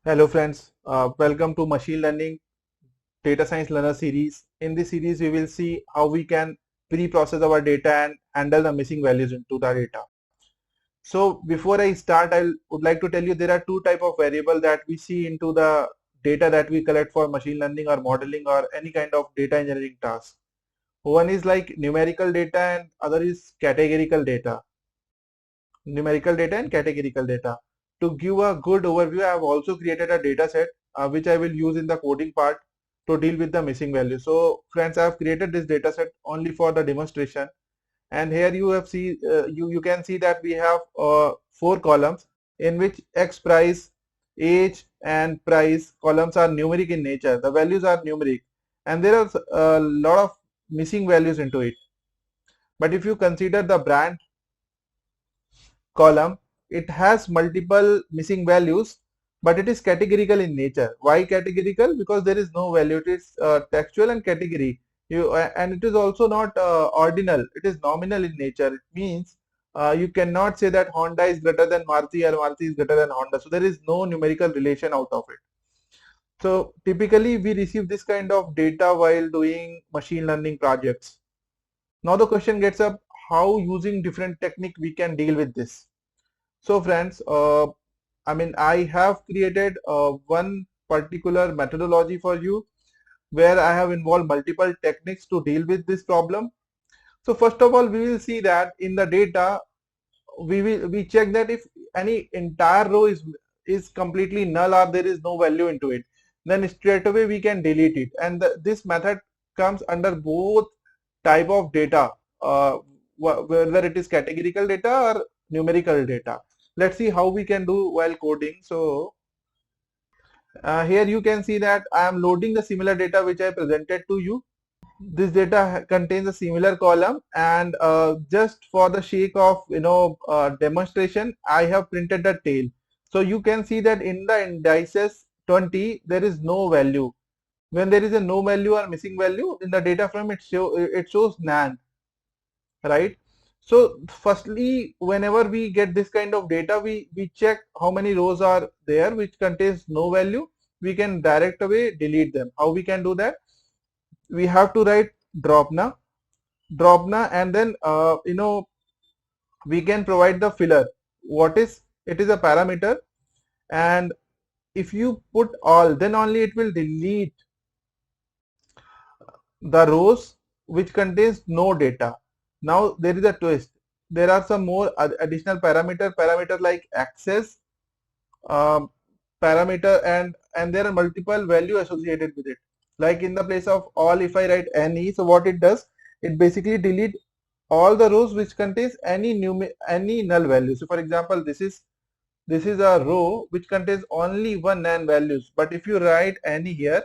Hello friends, welcome to Machine Learning Data Science Learner series. In this series, we will see how we can pre-process our data and handle the missing values into the data. So before I start, I would like to tell you there are two type of variable that we see into the data that we collect for machine learning or modeling or any kind of data engineering task. One is like numerical data and other is categorical data. Numerical data and categorical data. To give a good overview, I have also created a data set which I will use in the coding part to deal with the missing value. So friends, I have created this data set only for the demonstration. And here you have you can see that we have four columns in which X price, age and price columns are numeric in nature. The values are numeric and there are a lot of missing values into it. But if you consider the brand column, it has multiple missing values, but it is categorical in nature. Why categorical? Because there is no value. It is textual and category. And it is also not ordinal. It is nominal in nature. It means you cannot say that Honda is greater than Maruti or Maruti is greater than Honda. So there is no numerical relation out of it. So typically we receive this kind of data while doing machine learning projects. Now the question gets up, how using different technique we can deal with this. So friends, I have created one particular methodology for you where I have involved multiple techniques to deal with this problem. So first of all, we will see that in the data, we check that if any entire row is completely null or there is no value into it, then straight away we can delete it. And this method comes under both type of data, whether it is categorical data or numerical data. Let's see how we can do while coding. So here you can see that I am loading the similar data which I presented to you. This data contains a similar column, and just for the sake of demonstration, I have printed the tail. So you can see that in the indices 20 there is no value. When there is a no value or missing value in the data frame, it shows none, right? So firstly, whenever we get this kind of data, we check how many rows are there which contains no value. We can direct away delete them. How we can do that? We have to write dropna, and then we can provide the filler. What is it? Is a parameter, and if you put all, then only it will delete the rows which contains no data. Now there is a twist. There are some more additional parameter like access um, parameter, and there are multiple value associated with it. Like in the place of all, if I write any, so what it does, it basically delete all the rows which contains any null value. So for example, this is a row which contains only one nan values, but if you write any here,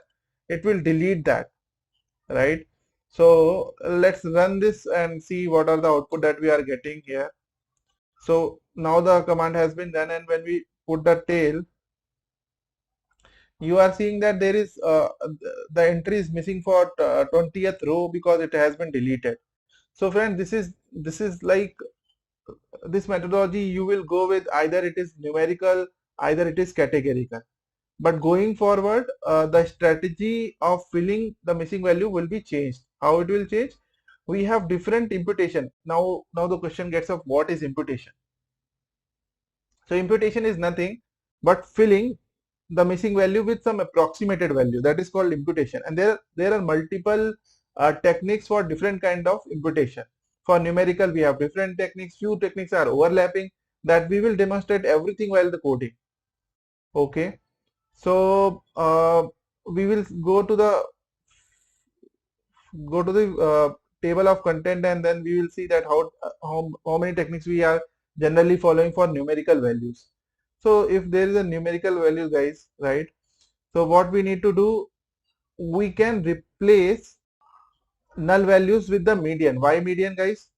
it will delete that, right? So let's run this and see what are the output that we are getting here. So now the command has been done, and when we put the tail, you are seeing that there is the entry is missing for 20th row because it has been deleted. So friend, this is like this methodology you will go with, either it is numerical, either it is categorical. But going forward, the strategy of filling the missing value will be changed. How it will change? We have different imputation. Now the question gets up, what is imputation? So imputation is nothing but filling the missing value with some approximated value. That is called imputation. And there are multiple techniques for different kind of imputation. For numerical, we have different techniques. Few techniques are overlapping that we will demonstrate everything while the coding. Okay. So we will go to the table of content, and then we will see that how many techniques we are generally following for numerical values. So if there is a numerical value, guys, right? So what we need to do, we can replace null values with the median. Why median, guys?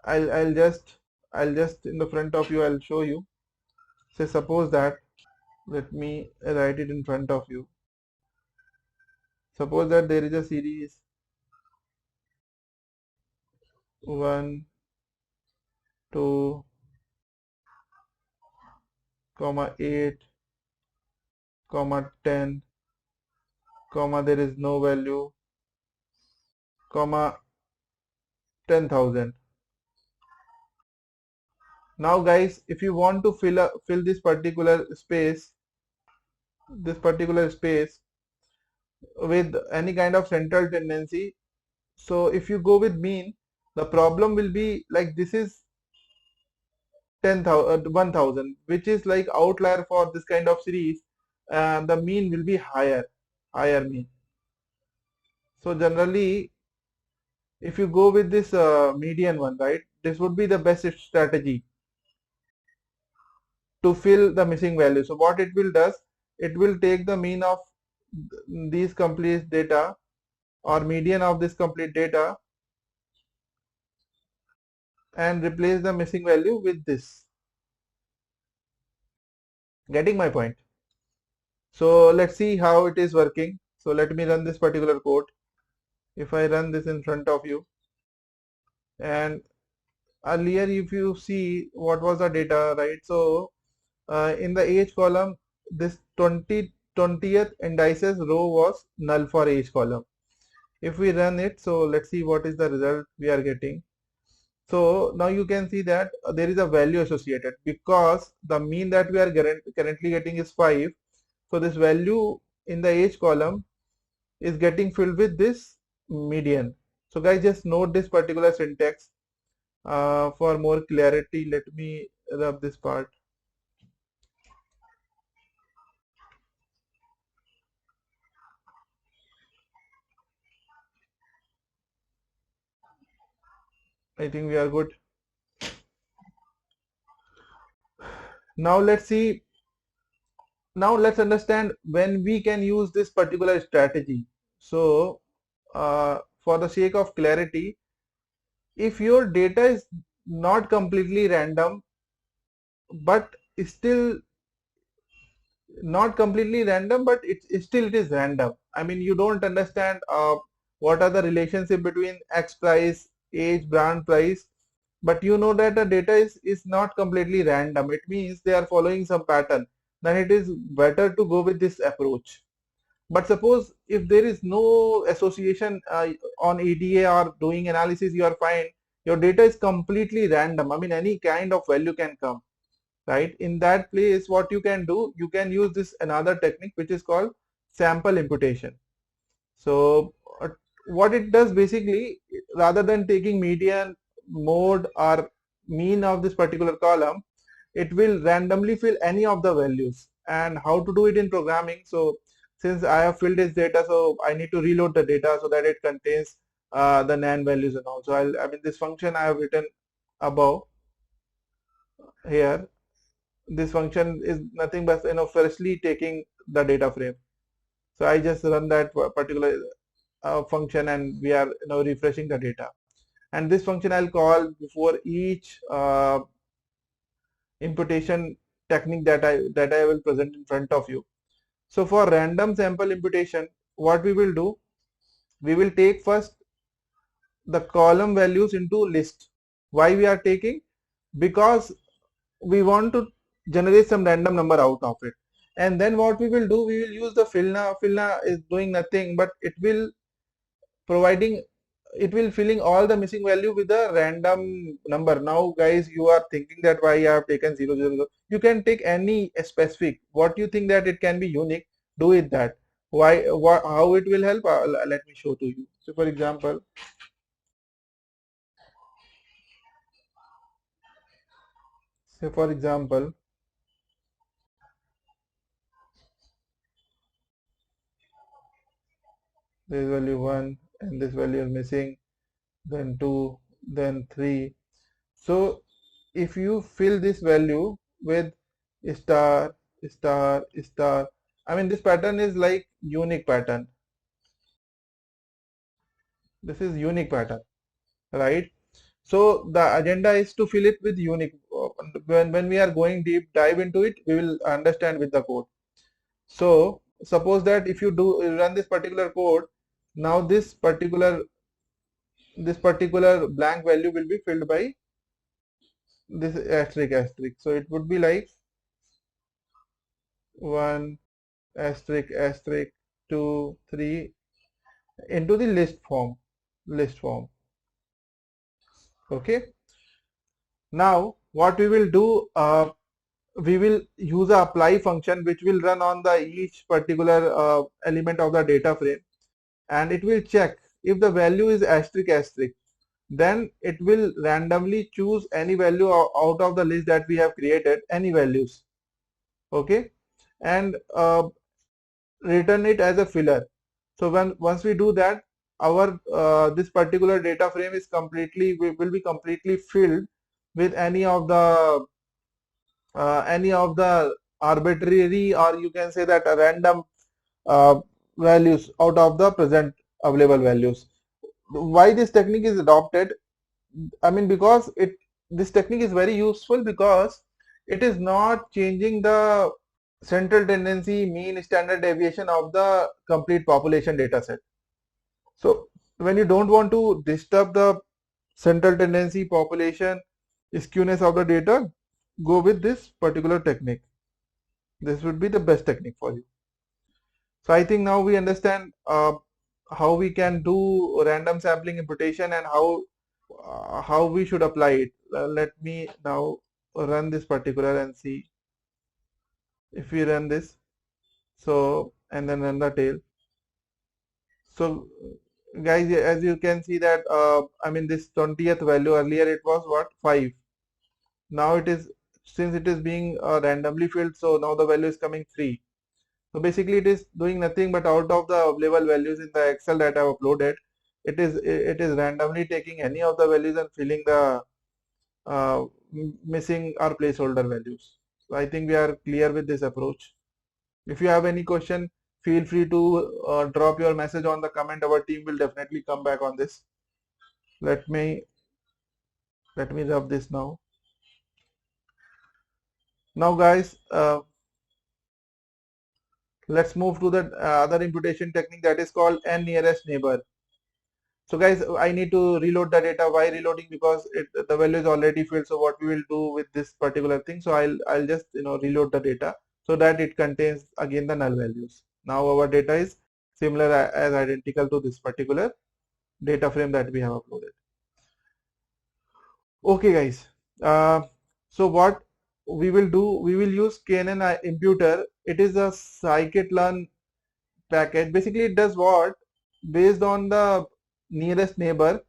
I'll just in the front of you, I'll show you. Say suppose that, let me write it in front of you. Suppose that there is a series 1, 2, 8, comma 10, comma there is no value, comma 10,000. Now guys, if you want to fill this particular space with any kind of central tendency, so if you go with mean, the problem will be like this is 10,000, 1,000, which is like outlier for this kind of series, and the mean will be higher mean. So generally, if you go with this median one, right, this would be the best strategy to fill the missing value. So what it will does, it will take the mean of these complete data or median of this complete data and replace the missing value with this. Getting my point? So let's see how it is working. So let me run this particular code. If I run this in front of you, and earlier if you see what was the data, right? So in the age column, this 20th indices row was null for age column. If we run it, so let's see what is the result we are getting. So now you can see that there is a value associated because the mean that we are currently getting is 5. So this value in the age column is getting filled with this median. So guys, just note this particular syntax for more clarity. Let me rub this part. I think we are good. Now let's see. Now let's understand when we can use this particular strategy. So for the sake of clarity, if your data is not completely random, but still not completely random, but it is random. I mean, you don't understand what are the relationship between X price, age, brand price, but you know that the data is not completely random. It means they are following some pattern. Then it is better to go with this approach. But suppose if there is no association on EDA or doing analysis, you are fine. Your data is completely random. I mean, any kind of value can come, right? In that place, what you can do, you can use this another technique which is called sample imputation. So what it does basically, rather than taking median, mode or mean of this particular column, it will randomly fill any of the values. And how to do it in programming? So since I have filled this data, so I need to reload the data so that it contains the NaN values and all. So I mean this function I have written above here. This function is nothing but firstly taking the data frame. So I just run that particular function and we are refreshing the data. And this function I'll call before each imputation technique that I will present in front of you. So for random sample imputation, what we will do, we will take first the column values into list. Why we are taking? Because we want to generate some random number out of it. And then what we will do, we will use the filna. Filna is doing nothing, but it will providing, it will filling all the missing value with a random number. Now guys, you are thinking that why I have taken 000. You can take any specific, what you think that it can be unique, do it that. Why, how it will help? Let me show to you. So for example, say for example, this value 1 and this value is missing, then 2, then 3. So if you fill this value with star, star, star, I mean this pattern is like unique pattern. This is unique pattern, right? So the agenda is to fill it with unique. When we are going deep dive into it, we will understand with the code. So suppose that if you do run this particular code, now this particular blank value will be filled by this asterisk asterisk. So it would be like 1 asterisk asterisk 2 3 into the list form. Okay, now what we will do, we will use a apply function which will run on the each particular element of the data frame, and it will check if the value is asterisk asterisk, then it will randomly choose any value out of the list that we have created, any values. Okay, and return it as a filler. So once we do that, our this particular data frame is will be completely filled with any of the arbitrary, or you can say that a random uh, values out of the present available values. Why this technique is adopted? I mean, because this technique is very useful because it is not changing the central tendency, mean, standard deviation of the complete population data set. So when you don't want to disturb the central tendency, population, skewness of the data, go with this particular technique. This would be the best technique for you. So I think now we understand how we can do random sampling imputation and how we should apply it. Let me now run this particular and see if we run this. So and then run the tail. So guys, as you can see that I mean this 20th value, earlier it was what, 5. Now it is, since it is being randomly filled, so now the value is coming 3. So basically it is doing nothing but out of the available values in the Excel that I have uploaded, it is randomly taking any of the values and filling the missing or placeholder values. So I think we are clear with this approach. If you have any question, feel free to drop your message on the comment. Our team will definitely come back on this. Let me rub this now. Now guys, let's move to the other imputation technique, that is called n nearest neighbor. So guys, I need to reload the data. Why reloading? Because the value is already filled. So what we will do with this particular thing? So I'll just reload the data so that it contains again the null values. Now our data is similar as identical to this particular data frame that we have uploaded. Okay guys, so what we will do, we will use KNN imputer. It is a scikit-learn package. Basically it does what? Based on the nearest neighbor,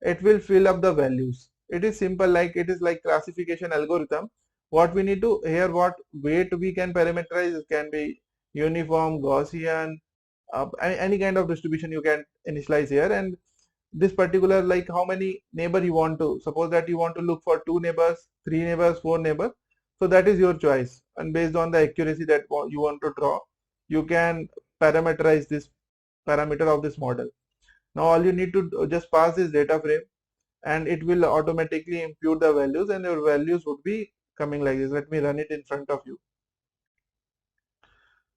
it will fill up the values. It is simple, like it is like classification algorithm. What we need to here, what weight we can parameterize, it can be uniform, Gaussian, any kind of distribution you can initialize here. And this particular, like how many neighbor you want to, suppose that you want to look for 2 neighbors, 3 neighbors, 4 neighbors. So that is your choice, and based on the accuracy that you want to draw, you can parameterize this parameter of this model. Now all you need to just pass this data frame and it will automatically impute the values, and your values would be coming like this. Let me run it in front of you.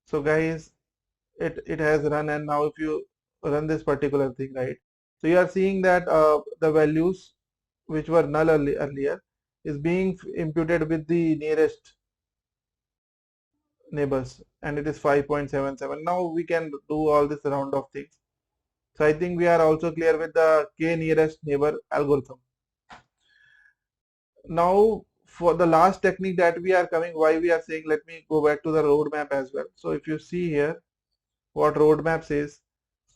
So guys, it has run, and now if you run this particular thing, right, so you are seeing that the values which were null earlier is being imputed with the nearest neighbors, and it is 5.77. Now we can do all this round of things. So I think we are also clear with the k nearest neighbor algorithm. Now for the last technique that we are coming, why we are saying, let me go back to the roadmap as well. So if you see here what roadmap says,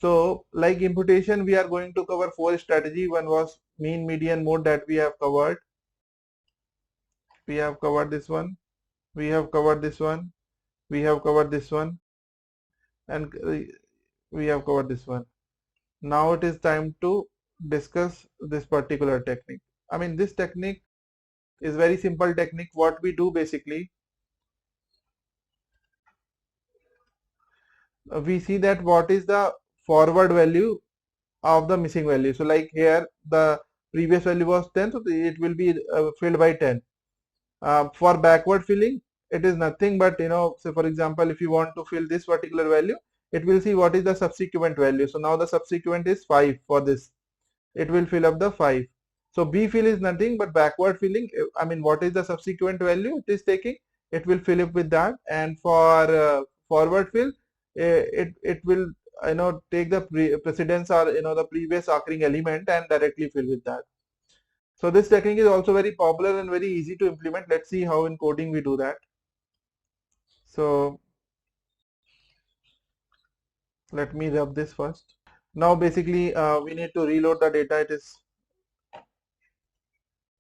so like imputation, we are going to cover 4 strategy. One was mean, median, mode, that we have covered. We have covered this one, we have covered this one, we have covered this one, and we have covered this one. Now it is time to discuss this particular technique. I mean, this technique is very simple technique. What we do basically, we see that what is the forward value of the missing value. So like here the previous value was 10, so it will be filled by 10. For backward filling, it is nothing but, say for example, if you want to fill this particular value, it will see what is the subsequent value. So now the subsequent is 5 for this. It will fill up the 5. So B fill is nothing but backward filling. I mean, what is the subsequent value it is taking? It will fill up with that. And for forward fill, it will take the precedence or the previous occurring element and directly fill with that. So this technique is also very popular and very easy to implement. Let's see how in coding we do that. So let me rub this first. Now basically we need to reload the data.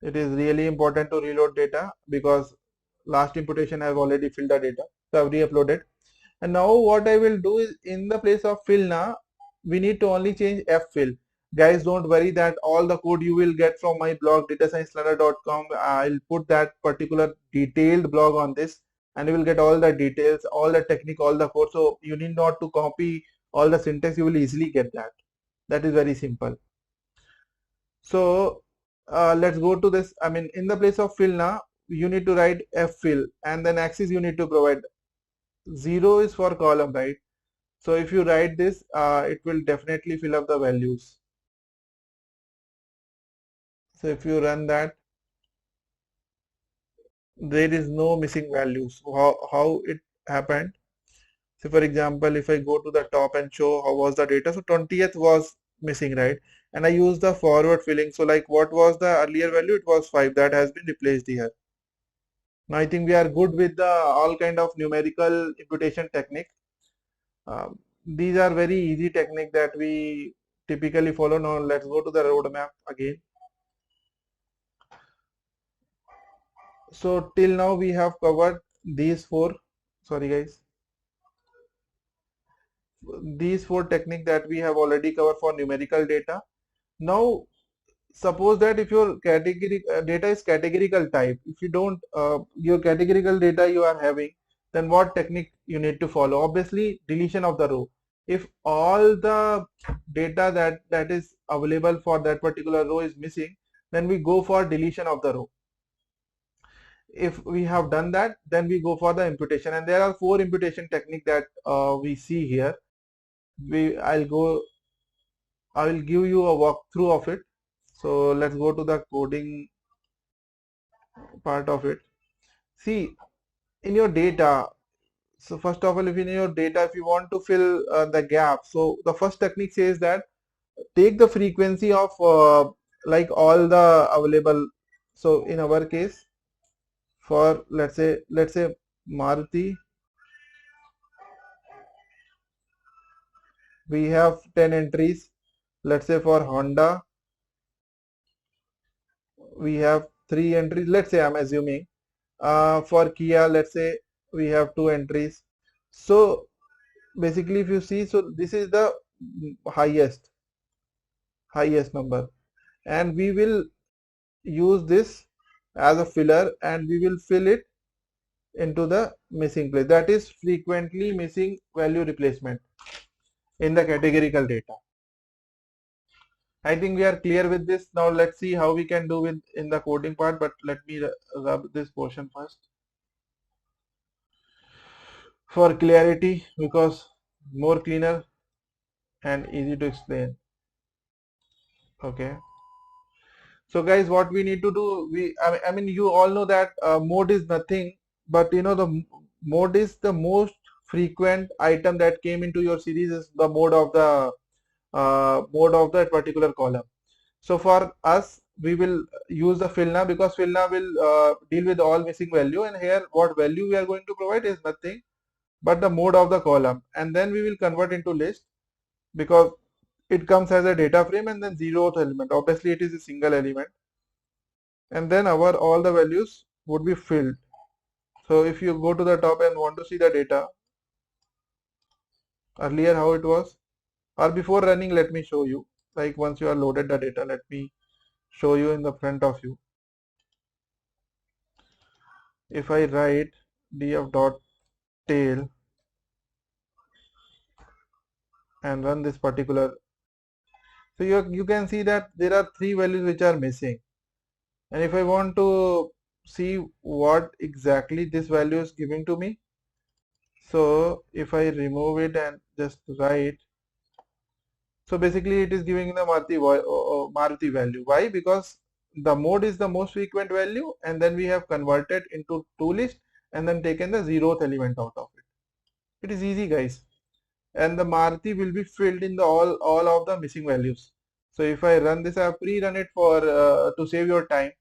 It is really important to reload data because last imputation has already filled the data. So I've re-uploaded. And now what I will do is, in the place of fill now, we need to only change f fill. Guys, don't worry that all the code you will get from my blog datasciencelearner.com. I'll put that particular detailed blog on this, and you will get all the details, all the technique, all the code. So you need not to copy all the syntax. You will easily get that. That is very simple. So let's go to this. I mean, in the place of fill now, you need to write f fill, and then axis you need to provide 0 is for column, right? So if you write this, it will definitely fill up the values. So if you run that, there is no missing values. How it happened? So for example, if I go to the top and show how was the data, so 20th was missing, right? And I use the forward filling. So like what was the earlier value? It was 5. That has been replaced here. Now I think we are good with the all kind of numerical imputation technique. These are very easy technique that we typically follow. Now let's go to the roadmap again. So till now we have covered these four, sorry guys, these four techniques that we have already covered for numerical data. Now suppose that if your category data is categorical type, if you don't your categorical data you are having, then what technique you need to follow? Obviously deletion of the row. If all the data that is available for that particular row is missing, then we go for deletion of the row. If we have done that, then we go for the imputation, and there are 4 imputation technique that we see here. I will give you a walkthrough of it. So let's go to the coding part of it. See, in your data, so first of all, if in your data, if you want to fill the gap, so the first technique says that take the frequency of like all the available. So in our case, for let's say Maruti, we have 10 entries. Let's say for Honda, we have 3 entries. Let's say I'm assuming for Kia, let's say we have 2 entries. So basically if you see, so this is the highest number, and we will use this as a filler, and we will fill it into the missing place. That is frequently missing value replacement in the categorical data. I think we are clear with this. Now let's see how we can do with in the coding part, but let me rub this portion first for clarity, because more cleaner and easy to explain. Okay. So guys, what we need to do, I mean you all know that mode is nothing, but the mode is the most frequent item that came into your series is the mode of that particular column. So for us, we will use the fill now, because fill now will deal with all missing value, and here what value we are going to provide is nothing but the mode of the column, and then we will convert into list because it comes as a data frame, and then 0th element. Obviously it is a single element, and then our all the values would be filled. So if you go to the top and want to see the data earlier how it was, or before running, let me show you. Like once you are loaded the data, let me show you in the front of you. If I write df.tail and run this particular, so you can see that there are 3 values which are missing, and if I want to see what exactly this value is giving to me, so if I remove it and just write, so basically it is giving the Maruti value. Why? Because the mode is the most frequent value, and then we have converted into to list and then taken the 0th element out of it. It is easy, guys. And the Maruti will be filled in the all of the missing values. So if I run this, I have pre-run it for to save your time.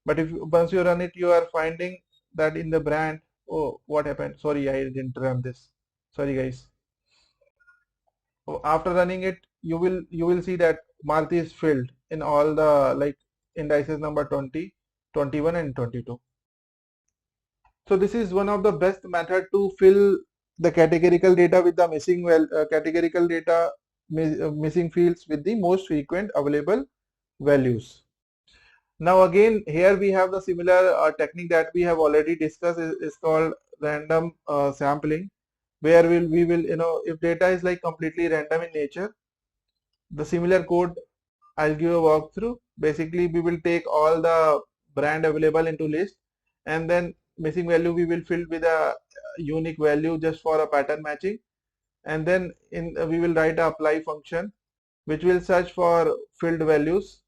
But if once you run it, you are finding that in the brand, oh, what happened? Sorry, I didn't run this. Sorry, guys. After running it, you will see that Maruti is filled in all the like indices number 20, 21, and 22. So this is one of the best method to fill the categorical data with the missing categorical data missing fields with the most frequent available values. Now again here we have the similar technique that we have already discussed is called random sampling, where we will if data is like completely random in nature, the similar code I'll give a walkthrough. Basically, we will take all the brand available into list, and then missing value we will fill with a unique value just for a pattern matching, and then we will write a apply function which will search for filled values,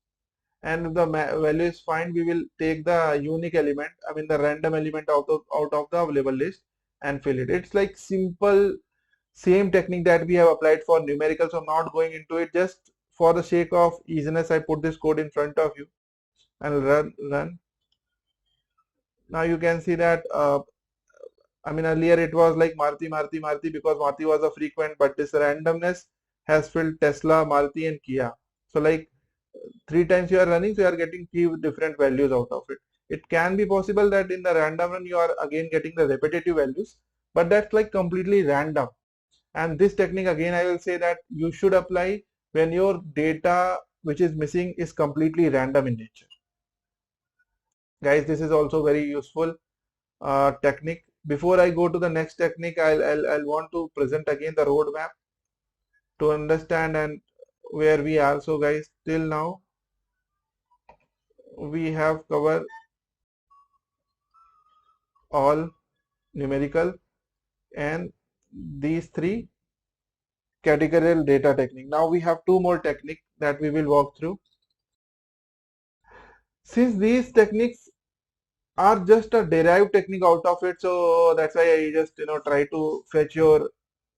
and if the value is fine, we will take the unique element, I mean the random element out of the available list and fill it. It's like simple same technique that we have applied for numerical, so I'm not going into it. Just for the sake of easiness, I put this code in front of you and run. Now you can see that I mean earlier it was like Maruti because Maruti was a frequent, but this randomness has filled Tesla, Maruti, and Kia. So like three times you are running, so you are getting three different values out of it. It can be possible that in the random run you are again getting the repetitive values, but that's like completely random. And this technique again I will say that you should apply when your data which is missing is completely random in nature. Guys, this is also very useful technique. Before I go to the next technique, I'll want to present again the roadmap to understand and where we are. So guys, till now we have covered all numerical and these three categorical data technique. Now we have two more technique that we will walk through. Since these techniques are just a derived technique out of it, so that's why I just try to fetch your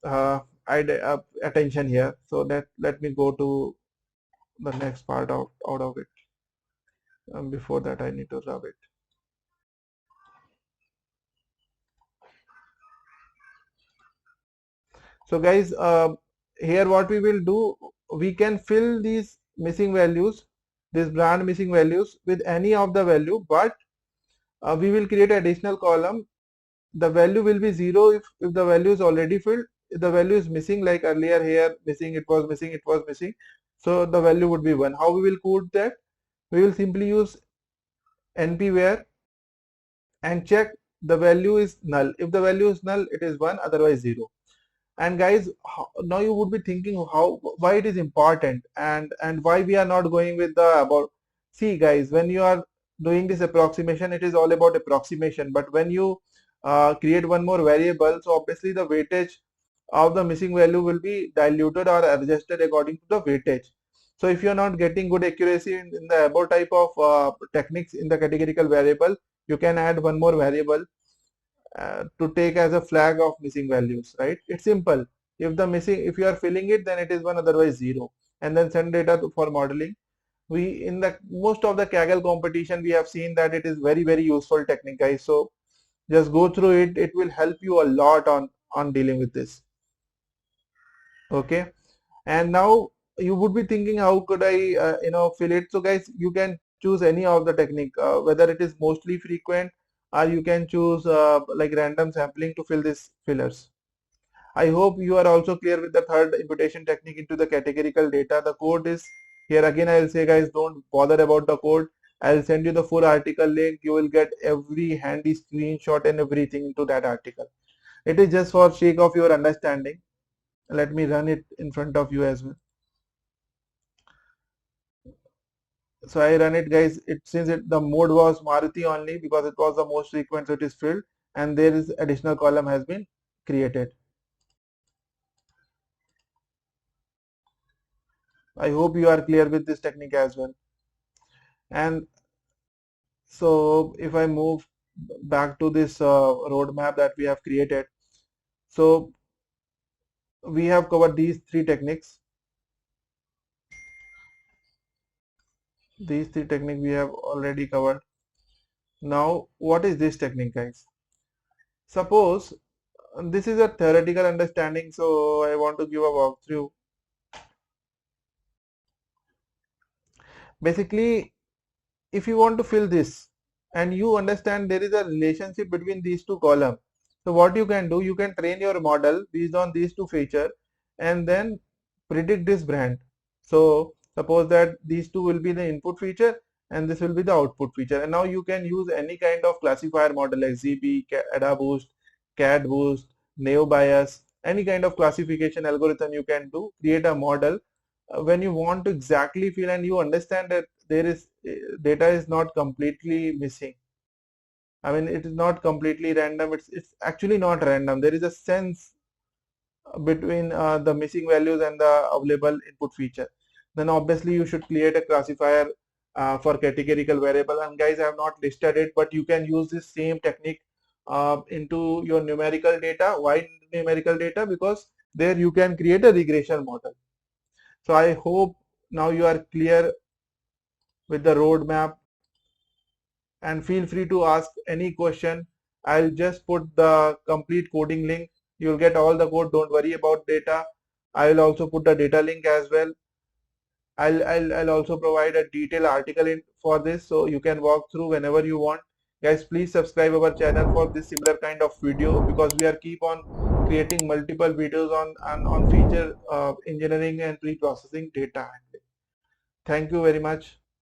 uh, attention here. So that let me go to the next part out of it. Before that, I need to rub it. So guys, here what we will do, we can fill these missing values, this brand missing values with any of the value, but we will create an additional column. The value will be 0 if the value is already filled. If the value is missing, like earlier here, missing, it was missing, it was missing. So the value would be 1. How we will code that? We will simply use npwhere and check the value is null. If the value is null, it is 1, otherwise 0. And guys, now you would be thinking why it is important and why we are not going with the about. See guys, when you are doing this approximation, it is all about approximation, but when you create one more variable, so obviously the weightage of the missing value will be diluted or adjusted according to the weightage. So if you are not getting good accuracy in the above type of techniques in the categorical variable, you can add one more variable to take as a flag of missing values, right? It's simple. If you are filling it, then it is 1, otherwise 0, and then send data for modeling. We in the most of the Kaggle competition, we have seen that it is very useful technique, guys. So just go through it. It will help you a lot on dealing with this. Okay. And now you would be thinking, how could I fill it? So guys, you can choose any of the technique, whether it is mostly frequent, or you can choose like random sampling to fill these fillers. I hope you are also clear with the third imputation technique into the categorical data. The code is here. Again, I will say guys, don't bother about the code. I'll send you the full article link. You will get every handy screenshot and everything into that article. It is just for sake of your understanding. Let me run it in front of you as well. So I run it, guys. Since the mode was Maruti only because it was the most frequent, so it is filled, and there is additional column has been created. I hope you are clear with this technique as well. And so if I move back to this roadmap that we have created, so we have covered these three techniques. These three techniques we have already covered. Now, what is this technique, guys? Suppose this is a theoretical understanding, so I want to give a walkthrough. Basically, if you want to fill this and you understand there is a relationship between these two columns, so what you can do, you can train your model based on these two features and then predict this brand. So suppose that these two will be the input feature and this will be the output feature, and now you can use any kind of classifier model like ZB, AdaBoost, CAD Neo Bias, any kind of classification algorithm you can do, create a model when you want to exactly feel and you understand that there is data is not completely missing. I mean, it is not completely random. It's actually not random. There is a sense between the missing values and the available input feature. Then obviously you should create a classifier for categorical variable. And guys, I have not listed it, but you can use this same technique into your numerical data. Why numerical data? Because there you can create a regression model. So I hope now you are clear with the roadmap, and feel free to ask any question. I'll just put the complete coding link. You'll get all the code. Don't worry about data. I will also put the data link as well. I'll also provide a detailed article for this so you can walk through whenever you want. Guys, please subscribe our channel for this similar kind of video because we are keep on creating multiple videos on feature engineering and pre-processing data handling. Thank you very much.